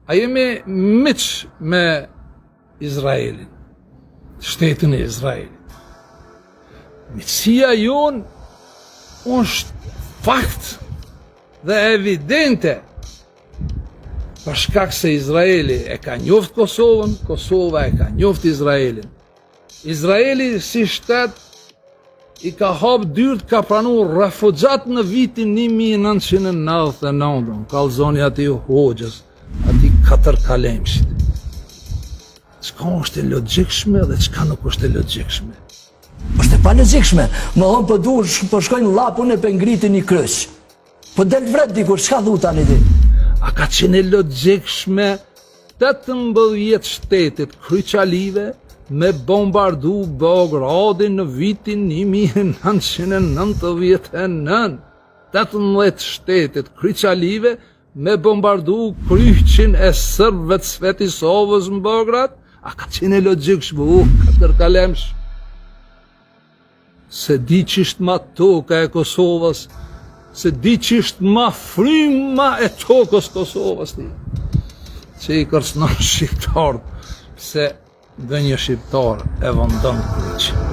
A jemi miq me Izraelin, shtetin e Izraelit. Miqësia jonë është fakt dhe evidente, për shkak se Izraeli e ka njoft Kosovën, Kosova e ka njoft Izraelin. Izraeli si shtet i ka hap dyrt, ka pranuar refugjat në vitin 1999, kallzoni ati Hoxhës, ati 4 kalemshit. Çka është e logjikshme dhe çka nuk është e logjikshme. Është e pa logjikshme, më thonë po duhet po shkojnë llapun e pe ngritin një kryq. Po del vret dikur, çka thu tani ti? A ka qenë e logjikshme 18 shtetet kryqalive me bombardu Beogradin në vitin 1999. 18 shtetet kryqalive me bombardu kryqin e Serbëve të Svetisovës në Beograd. A ka qenë e logjikshme, 4 kalemsh? Se di qisht ma toka e Kosovës, se di qisht ma fryma e tokës Kosovës ti. Që i kërcënon shqiptarët, se dhe një shqiptar e vëndon kryq.